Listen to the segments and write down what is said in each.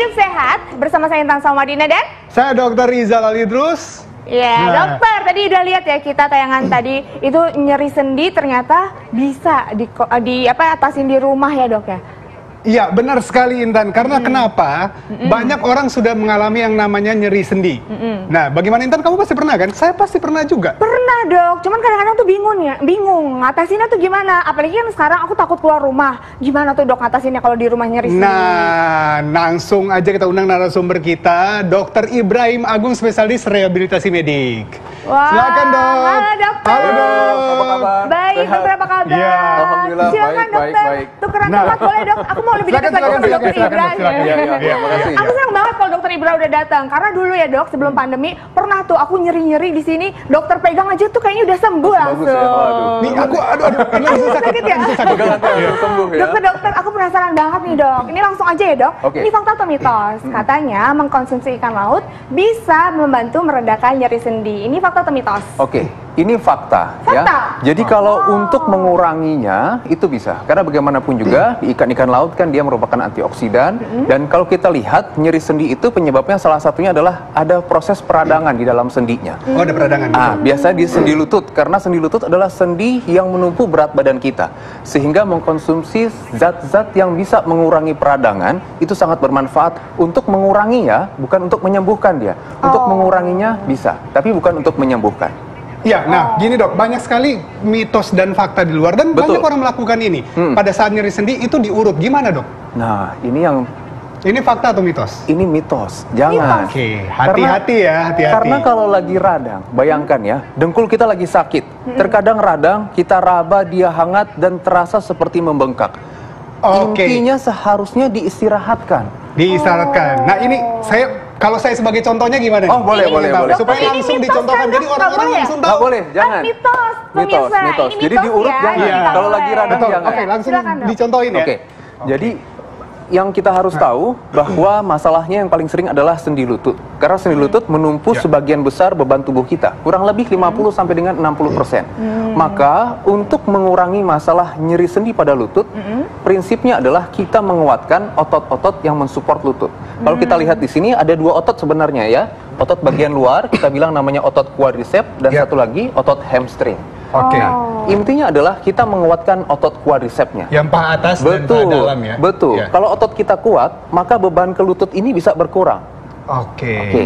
Hidup Sehat bersama saya Intan Salmadina dan saya Dr. Rizal Alidrus. Ya, dokter, tadi udah lihat ya kita tayangan tadi itu nyeri sendi ternyata bisa atasin di rumah ya, Dok ya. Iya, benar sekali Intan. Karena kenapa? Banyak orang sudah mengalami yang namanya nyeri sendi. Nah, bagaimana Intan? Kamu pasti pernah kan? Saya pasti pernah juga. Pernah, Dok. Cuman kadang-kadang tuh bingung ngatasinnya tuh gimana. Apalagi kan sekarang aku takut keluar rumah. Gimana tuh, Dok, ngatasinnya kalau di rumah nyeri sendi? Nah, langsung aja kita undang narasumber kita, Dr. Ibrahim Agung, spesialis rehabilitasi medik. Wah, silakan, Dok. Halo, Dokter. Halo, Dok. Apa kabar? Baik, Dokter, apa kabar? Ya. Alhamdulillah, silakan, baik, Dokter. baik. Tukeran tempat boleh, Dok? Aku mau lebih dekat lagi sama Dokter Ibrahim. Iya, makasih. Aku senang banget kalau Dokter Ibrahim udah datang. Karena dulu ya, Dok, sebelum pandemi pernah tuh aku nyeri-nyeri di sini. Dokter pegang aja tuh kayaknya udah sembuh langsung. Bagus ya, waduh. Nih, aduh, ini langsung sakit ya? Sembuh ya. Dokter, aku penasaran banget nih, Dok. Ini langsung aja ya, Dok. Oke. Ini fakta atau mitos? Katanya mengkonsumsi ikan laut bisa membantu meredakan nyeri sendi. Ini fakta atau mitos? Oke, ini fakta, ya. Jadi kalau untuk menguranginya itu bisa. Karena bagaimanapun juga di ikan-ikan laut kan dia merupakan antioksidan. Dan kalau kita lihat nyeri sendi itu penyebabnya salah satunya adalah ada proses peradangan di dalam sendinya. Oh, ada peradangan. Biasanya di sendi lutut, karena sendi lutut adalah sendi yang menumpu berat badan kita. Sehingga mengkonsumsi zat-zat yang bisa mengurangi peradangan itu sangat bermanfaat untuk menguranginya, bukan untuk menyembuhkan dia. Untuk menguranginya bisa, tapi bukan untuk menyembuhkan. Ya, nah gini Dok, banyak sekali mitos dan fakta di luar dan Betul. banyak orang melakukan ini. Pada saat nyeri sendi itu diurut, gimana Dok? Nah, Ini fakta atau mitos? ini mitos, jangan. Oke, hati-hati ya, hati-hati. Karena kalau lagi radang, bayangkan ya, dengkul kita lagi sakit. Terkadang radang, kita raba, dia hangat dan terasa seperti membengkak. Oke. Intinya seharusnya diistirahatkan. Diisyaratkan. Nah ini kalau saya sebagai contohnya gimana? Oh, boleh, boleh. Supaya Ini langsung mitos dicontohkan, kan, jadi Dok? orang-orang Nggak langsung Nggak tahu. boleh, jangan. Mitos, pemirsa. Mitos. Ini Jadi mitos diurut ya, jangan. ini nggak Kalau lagi boleh. radang Betul. jangan. Oke, langsung Silakan, Dok. dicontohin ya. Oke, jadi yang kita harus tahu bahwa masalahnya yang paling sering adalah sendi lutut. Karena sendi lutut menumpu sebagian besar beban tubuh kita, kurang lebih 50 sampai dengan 60%. Maka untuk mengurangi masalah nyeri sendi pada lutut, prinsipnya adalah kita menguatkan otot-otot yang mensupport lutut. Kalau kita lihat di sini ada dua otot sebenarnya ya. Otot bagian luar kita bilang namanya otot quadriceps dan satu lagi otot hamstring. Oke. Intinya adalah kita menguatkan otot quadricepsnya. Yang paha atas dan paha dalam ya. Betul. Ya. Kalau otot kita kuat, maka beban ke lutut ini bisa berkurang. Oke.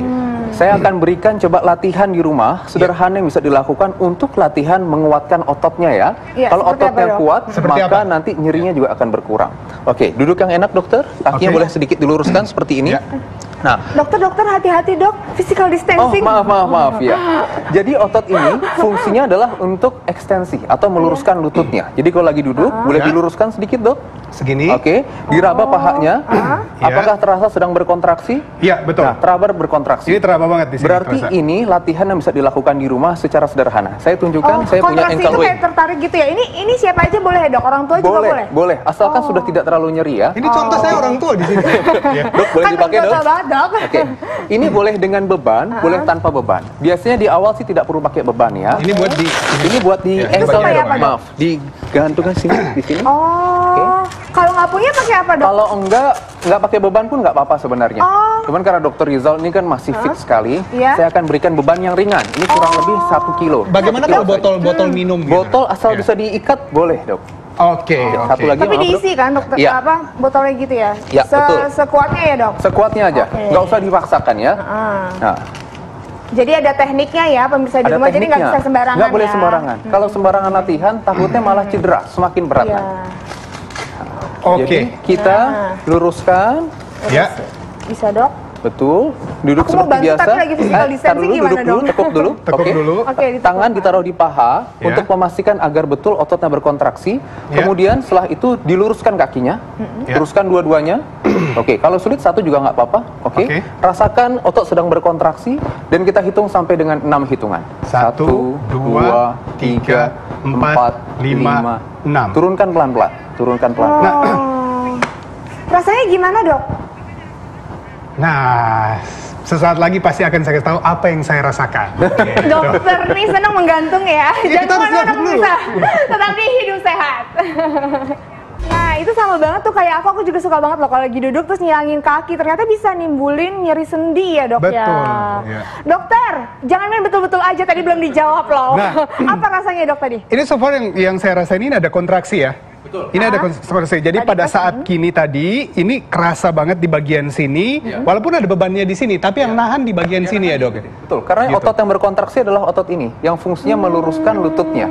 Saya akan berikan coba latihan di rumah sederhana yang bisa dilakukan untuk latihan menguatkan ototnya ya. Iya, Kalau seperti ototnya apa, Dok? kuat, Seperti maka apa? nanti nyerinya juga akan berkurang. Oke, duduk yang enak dokter. Kakinya Oke. boleh sedikit diluruskan seperti ini. Ya. Nah, Dokter, hati-hati, Dok. Physical oh distancing. maaf ya. Jadi otot ini fungsinya adalah untuk ekstensi atau meluruskan lututnya. Jadi kalau lagi duduk, boleh Ya. diluruskan sedikit dok. Segini. Oke, diraba pahanya. Ya. Apakah terasa sedang berkontraksi? Iya, betul. Nah, teraba berkontraksi. Ini teraba banget di sini. Berarti terasa. ini latihan yang bisa dilakukan di rumah secara sederhana. Saya tunjukkan, saya punya kontraksi ankle itu weight. kayak tertarik gitu ya. Ini siapa aja boleh ya, Dok? Orang tua juga boleh? Boleh, asalkan sudah tidak terlalu nyeri ya. Ini contoh saya orang tua di sini. Ya. Dok, boleh Kan dipakai dok? betul banget, Dok. Oke, ini boleh dengan beban, boleh tanpa beban. Biasanya di awal sih tidak perlu pakai beban ya. Ini buat di Ini buat di Ya, ankle, supaya apa, Dok? maaf, digantungkan sini, di sini. Oh, kalau nggak punya pakai apa, Dok? Kalau nggak pakai beban pun nggak apa-apa sebenarnya. Cuman karena Dokter Rizal ini kan masih fit sekali, Iya. saya akan berikan beban yang ringan. Ini kurang lebih 1 kilo. Bagaimana 1 kalau kilo saja. botol-botol minum? gitu? Botol asal Ya. bisa diikat boleh dok. Oke. Satu lagi Tapi maaf, Dok. diisi kan, Dokter? Iya. Apa botolnya gitu ya? Iya, betul. Sekuatnya ya, Dok? Sekuatnya aja, Oke. nggak usah dipaksakan ya. Nah, Jadi ada tekniknya ya, pemirsa di ada rumah. Jadi nggak tekniknya. bisa sembarangan Nggak boleh ya? sembarangan. Kalau sembarangan latihan, takutnya malah cedera, semakin berat. Iya. nanti. Oke. Jadi kita luruskan, Ya. Bisa, Dok? betul. Duduk Aku mau seperti bantu, biasa. tapi lagi physical Tar distancing dulu, gimana duduk dulu, dong? tekuk dulu. Tekuk Oke. dulu. Oke, ditekuk. Tangan ditaruh di paha Ya. untuk memastikan agar betul ototnya berkontraksi. Ya. Kemudian setelah itu diluruskan kakinya, Ya. teruskan dua-duanya. Oke, kalau sulit satu juga nggak apa-apa. Oke. Oke. Rasakan otot sedang berkontraksi dan kita hitung sampai dengan 6 hitungan. 1, 2, 3, 4, 5, 6. Turunkan pelan-pelan. Turunkan pelan-pelan. Oh. Rasanya gimana, Dok? Nah, sesaat lagi pasti akan saya tahu apa yang saya rasakan. Oke. Dokter nih senang menggantung ya. Iya, Jangan kita harus kemana-mana gantung dulu. pemirsa. Tetap di Hidup Sehat. Nah, itu sama banget tuh kayak aku juga suka banget loh kalau lagi duduk terus nyilangin kaki, ternyata bisa nimbulin nyeri sendi ya dok. Betul, ya. ya. Dokter, jangan main betul-betul aja, tadi belum dijawab loh. Nah. Apa rasanya dok tadi? Ini so far yang saya rasain ini ada kontraksi ya. Betul. Ini ada kontraksi. Jadi Tadi pada pas saat kini tadi, ini kerasa banget di bagian sini, walaupun ada bebannya di sini, tapi yang nahan di bagian sini ya dok. Betul, karena Gitu. otot yang berkontraksi adalah otot ini, yang fungsinya meluruskan lututnya.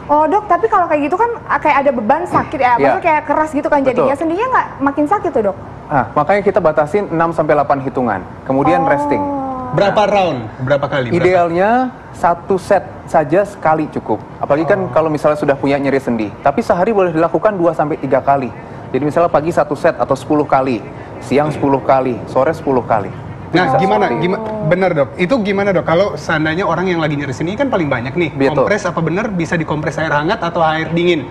Oh dok, tapi kalau kayak gitu kan kayak ada beban sakit ya, maksudnya Iya. kayak keras gitu kan jadinya, Betul. sendinya nggak makin sakit tuh dok? Nah, makanya kita batasin 6-8 hitungan, kemudian resting. Berapa round? Berapa kali? Berapa? Idealnya 1 set saja sekali cukup. Apalagi kan kalau misalnya sudah punya nyeri sendi. Tapi sehari boleh dilakukan 2-3 kali. Jadi misalnya pagi 1 set atau 10 kali, siang 10 kali, sore 10 kali. Nah, Bisa gimana? seperti itu. Benar dok. Itu gimana dok? Kalau seandainya orang yang lagi nyeri sini kan paling banyak nih. Betul. Kompres apa benar bisa dikompres air hangat atau air dingin?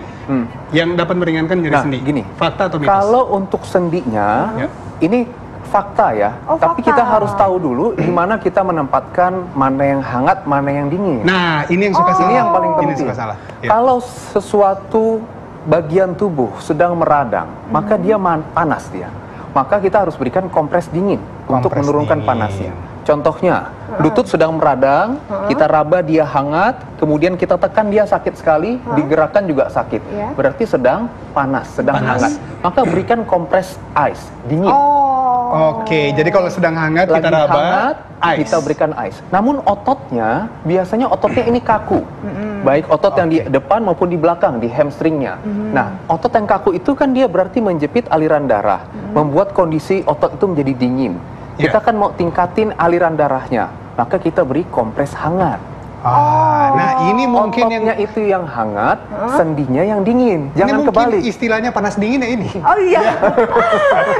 Yang dapat meringankan nyeri Nah, sendi. gini. Fakta atau mitos? Kalau untuk sendinya, Ya. ini fakta ya. Oh, Tapi fakta. kita harus tahu dulu di mana kita menempatkan mana yang hangat, mana yang dingin. Nah, ini yang suka salah. Ini yang paling Ini penting. suka salah. Ya. Kalau sesuatu bagian tubuh sedang meradang, maka dia panas dia. Maka kita harus berikan kompres dingin untuk Kompres menurunkan dingin. panasnya. Contohnya, lutut sedang meradang, kita raba dia hangat, kemudian kita tekan dia sakit sekali, digerakkan juga sakit. Iya. Berarti sedang panas, sedang Panas. hangat. Maka berikan kompres ice, dingin. Oh. Oke, jadi kalau sedang hangat Lagi kita raba, hangat, ice. kita berikan ice. Namun ototnya, biasanya ototnya ini kaku. Baik otot yang di depan maupun di belakang, di hamstringnya. Nah, otot yang kaku itu kan dia berarti menjepit aliran darah. Membuat kondisi otot itu menjadi dingin. Ya. Kita kan mau tingkatin aliran darahnya. Maka kita beri kompres hangat. Nah ini mungkin yang Ototnya itu yang hangat, sendinya yang dingin. ini Jangan mungkin kebalik. istilahnya panas dingin ya ini. Oh iya,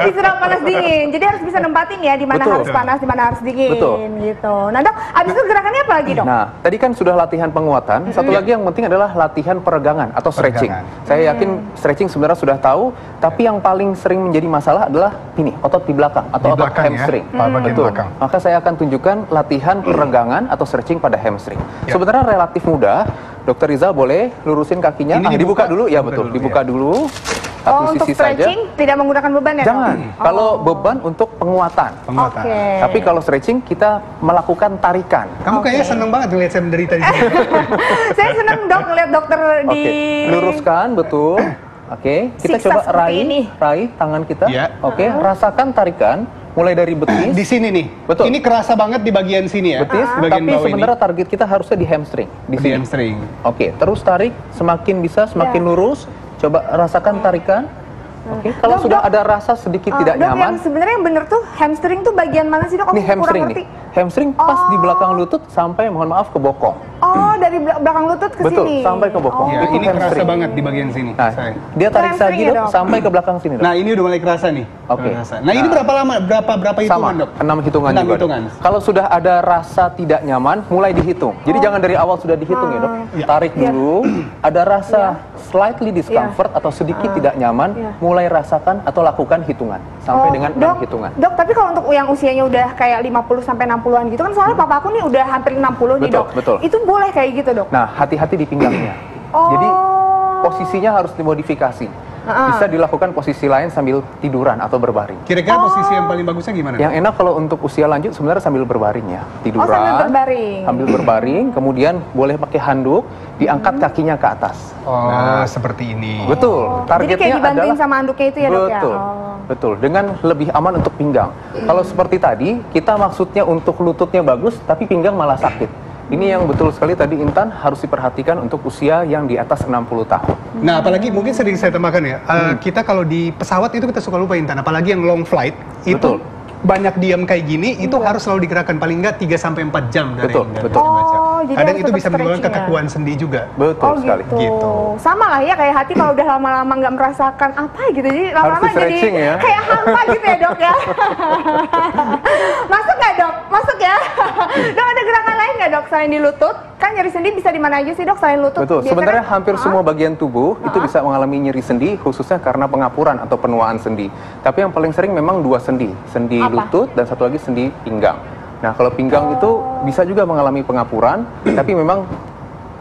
istirahat panas dingin. Jadi harus bisa nempatin ya di mana Betul. harus panas, di mana harus dingin. Betul. Gitu. Nah dok, abis itu gerakannya apa lagi dok? Nah, tadi kan sudah latihan penguatan. Satu lagi yang penting adalah latihan peregangan atau stretching. Peregangan. Saya yakin stretching sebenarnya sudah tahu, tapi yang paling sering menjadi masalah adalah ini, otot di belakang atau Di otot belakang ya, hamstring. bagian Betul. belakang. Maka saya akan tunjukkan latihan peregangan atau stretching pada hamstring. Ya. Sebenarnya relatif mudah. Dokter Rizal boleh lurusin kakinya. Ini Dibuka dibuka? dulu, ya Dibuka betul. dulu, Dibuka ya. dulu. Oh, Satu untuk sisi saja. stretching tidak menggunakan beban ya dok? Jangan. Kalau beban untuk penguatan. Penguatan. Oke. Tapi kalau stretching kita melakukan tarikan. Kamu kayaknya seneng banget ngeliat saya menderita di sini. Saya senang dok ngeliat dokter di... Oke, luruskan betul. Oke, kita Siksa coba seperti ini. raih tangan kita. Iya. Oke, rasakan tarikan mulai dari betis. Di sini nih. Betul. Ini kerasa banget di bagian sini ya. Betis, Di bagian tapi bawah sebenarnya target kita harusnya di hamstring, di di sini. hamstring. Oke, terus tarik semakin bisa, semakin Ya. lurus. Coba rasakan tarikan. Oke, kalau Dok, sudah dok. ada rasa sedikit tidak Dok, nyaman, yang sebenarnya yang bener tuh hamstring tuh bagian mana sih dok? Aku ini hamstring kurang nih. ngerti. Hamstring pas di Oh. belakang lutut sampai mohon maaf ke bokong. Oh, dari belakang lutut ke Betul, sini. sampai ke bokong. Ya, Itu ini kerasa hamstring. banget di bagian sini. Nah, saya. dia tarik hamstring lagi ya, dok, dok? sampai ke belakang sini dok. Nah, ini udah mulai kerasa nih. Oke. Kerasa. Nah, ini berapa lama? Berapa hitungan, Sama, Dok? 6 hitungan 6 juga. Dok. hitungan. Kalau sudah ada rasa tidak nyaman, mulai dihitung. Jadi jangan dari awal sudah dihitung ya dok. Iya. Tarik dulu, ada rasa slightly discomfort atau sedikit tidak nyaman, Iya. mulai rasakan atau lakukan hitungan. Sampai dengan 6 dok, hitungan. Dok, tapi kalau untuk yang usianya udah kayak 50 sampai 60-an gitu kan soalnya papa aku nih udah hampir 60 nih, Betul, Dok. betul. Itu boleh kayak gitu, Dok? Nah, hati-hati di pinggangnya. Oh. Jadi posisinya harus dimodifikasi. Bisa dilakukan posisi lain sambil tiduran atau berbaring. Kira-kira posisi yang paling bagusnya gimana? Yang enak kalau untuk usia lanjut sebenarnya sambil berbaring ya. Tiduran. sambil berbaring. Sambil berbaring, kemudian boleh pakai handuk, diangkat kakinya ke atas. Oh, seperti ini. Betul. Jadi kayak dibantuin sama anduknya itu ya, Dok, ya? Betul. Oh. Betul. Dengan lebih aman untuk pinggang. Kalau seperti tadi, kita maksudnya untuk lututnya bagus, tapi pinggang malah sakit. Ini yang betul sekali tadi Intan harus diperhatikan untuk usia yang di atas 60 tahun. Nah, apalagi mungkin sering saya tambahkan ya, kita kalau di pesawat itu kita suka lupa Intan, apalagi yang long flight, Betul. itu banyak diam kayak gini, itu harus selalu digerakkan paling nggak 3-4 jam dari Betul, dari betul. baca. Oh, jadi Kadang harus itu tetap bisa menyebabkan stretching ya? kekakuan sendi juga. Betul Oh sekali. gitu. Gitu. Sama lah ya kayak hati kalau udah lama-lama nggak merasakan apa gitu, jadi lama-lama jadi di-stretching ya. kayak hampa gitu ya, Dok, ya. Masuk nggak, Dok? Masuk ya. Dok, ada gerakan lain nggak, Dok, selain di lutut? Kan nyeri sendi bisa di mana aja sih, Dok, selain lutut? Betul. Biasanya Sebenarnya kan- hampir semua bagian tubuh itu bisa mengalami nyeri sendi, khususnya karena pengapuran atau penuaan sendi. Tapi yang paling sering memang dua sendi, sendi Apa? lutut dan satu lagi sendi pinggang. Nah, kalau pinggang itu bisa juga mengalami pengapuran, tapi memang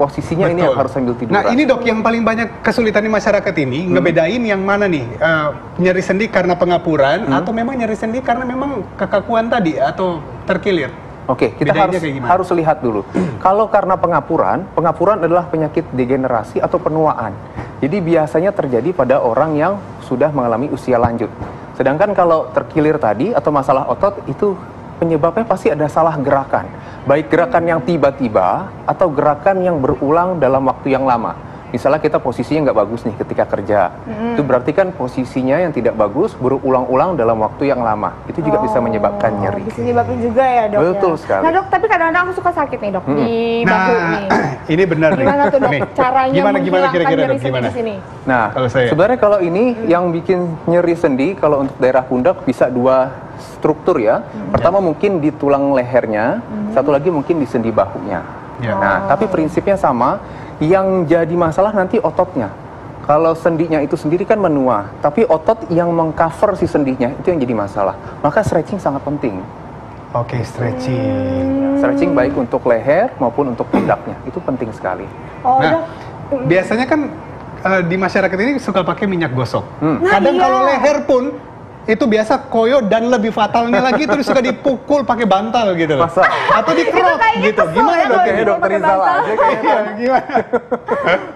posisinya ini yang harus sambil tiduran. Nah ini dok, yang paling banyak kesulitan di masyarakat ini ngebedain yang mana nih, nyeri sendi karena pengapuran atau memang nyeri sendi karena memang kekakuan tadi atau terkilir. Oke, kita harus lihat dulu. Kalau karena pengapuran adalah penyakit degenerasi atau penuaan. Jadi biasanya terjadi pada orang yang sudah mengalami usia lanjut. Sedangkan kalau terkilir tadi atau masalah otot itu penyebabnya pasti ada salah gerakan. Baik gerakan yang tiba-tiba atau gerakan yang berulang dalam waktu yang lama. Misalnya kita posisinya nggak bagus nih ketika kerja. Itu berarti kan posisinya yang tidak bagus berulang-ulang dalam waktu yang lama. Itu juga bisa menyebabkan nyeri. Bisa menyebabkan juga ya dok. Betul sekali. Nah dok, tapi kadang-kadang aku suka sakit nih dok di bahu nih. Ini benar nih. Gimana tuh dok caranya gimana menghilangkan kira-kira nyeri dok, gimana? sendi di sini? Nah, sebenarnya kalau ini yang bikin nyeri sendi kalau untuk daerah pundak bisa dua struktur ya. Pertama mungkin di tulang lehernya, satu lagi mungkin di sendi bahunya. Nah, tapi prinsipnya sama. Yang jadi masalah nanti ototnya. Kalau sendinya itu sendiri kan menua, tapi otot yang mengcover si sendinya itu yang jadi masalah. Maka stretching sangat penting. Oke, stretching. Stretching baik untuk leher maupun untuk pundaknya, itu penting sekali. Nah, biasanya kan di masyarakat ini suka pakai minyak gosok. Nah, Kadang iya. kalau leher pun itu biasa koyo dan lebih fatalnya lagi terus suka dipukul pakai bantal gitu loh. Masa? Atau dikerok gitu. Gimana dok? Kayaknya dokter salah aja kayaknya. Gimana?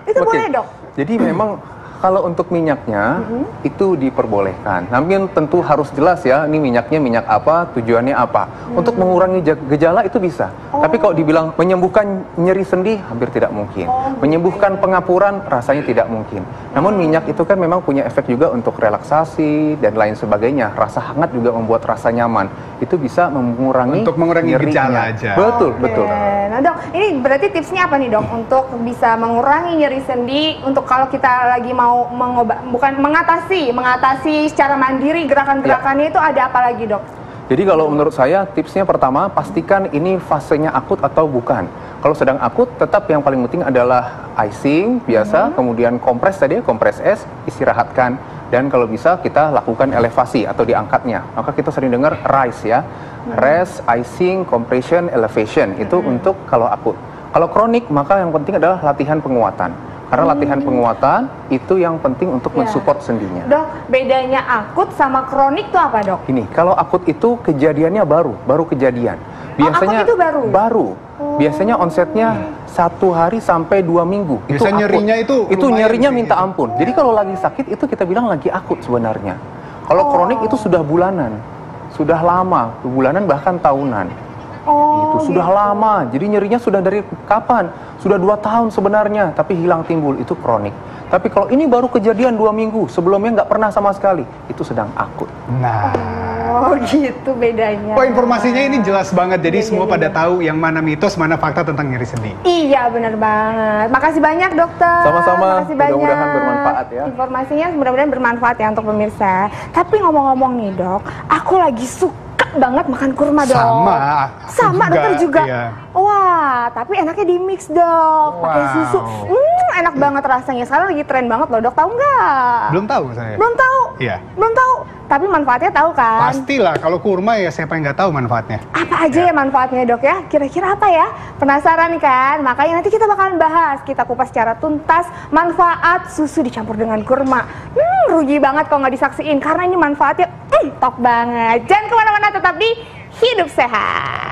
Itu boleh dok? Jadi memang kalau untuk minyaknya itu diperbolehkan. Namun tentu harus jelas ya, ini minyaknya minyak apa, tujuannya apa. Untuk mengurangi gejala itu bisa. Tapi kalau dibilang menyembuhkan nyeri sendi, hampir tidak mungkin. Menyembuhkan pengapuran, rasanya tidak mungkin. Namun minyak itu kan memang punya efek juga untuk relaksasi dan lain sebagainya. Rasa hangat juga membuat rasa nyaman. Itu bisa mengurangi untuk mengurangi gejala aja. Betul, betul. Nah dok, ini berarti tipsnya apa nih dok untuk bisa mengurangi nyeri sendi untuk kalau kita lagi mau mengatasi secara mandiri gerakan-gerakannya itu ada apa lagi dok? Jadi kalau menurut saya tipsnya pertama pastikan ini fasenya akut atau bukan. Kalau sedang akut tetap yang paling penting adalah icing biasa, kemudian kompres tadi, kompres es, istirahatkan. Dan kalau bisa kita lakukan elevasi atau diangkatnya. Maka kita sering dengar RICE ya. Rest, icing, compression, elevation. Itu untuk kalau akut. Kalau kronik maka yang penting adalah latihan penguatan. Karena latihan penguatan itu yang penting untuk mensupport sendinya. Dok, bedanya akut sama kronik itu apa dok? Ini, kalau akut itu kejadiannya baru kejadian. Biasanya akut itu baru? Baru. Biasanya onsetnya 1 hari sampai 2 minggu. Biasa itu nyerinya itu nyerinya sih, minta gitu. ampun. Jadi kalau lagi sakit itu kita bilang lagi akut sebenarnya. Kalau kronik itu sudah bulanan, sudah lama, bulanan bahkan tahunan. Itu sudah lama, jadi nyerinya sudah dari kapan? Sudah 2 tahun sebenarnya, tapi hilang timbul, itu kronik. Tapi kalau ini baru kejadian 2 minggu, sebelumnya nggak pernah sama sekali, itu sedang akut. Nah, gitu bedanya. informasinya ini jelas banget, jadi semua pada tahu yang mana mitos, mana fakta tentang nyeri sendi. Iya benar banget. Makasih banyak dokter. Sama-sama, Makasih banyak. mudah-mudahan bermanfaat ya. Informasinya mudah-mudahan bermanfaat ya untuk pemirsa. Tapi ngomong-ngomong nih dok, aku lagi suka banget makan kurma dok. Sama dokter juga. Iya. Wah, tapi enaknya di mix dok, pakai susu. Enak banget rasanya. Sekarang lagi tren banget loh dok, tahu nggak? Belum tahu saya. Belum tahu. Iya. Belum tahu. Tapi manfaatnya tahu kan? Pastilah, kalau kurma ya siapa yang nggak tahu manfaatnya. Apa aja ya manfaatnya dok ya? Kira-kira apa ya? Penasaran kan? Makanya nanti kita bakalan bahas. Kita kupas secara tuntas manfaat susu dicampur dengan kurma. Rugi banget kalau nggak disaksiin. Karena ini manfaatnya top banget. Jangan kemana-mana, tetap di Hidup Sehat.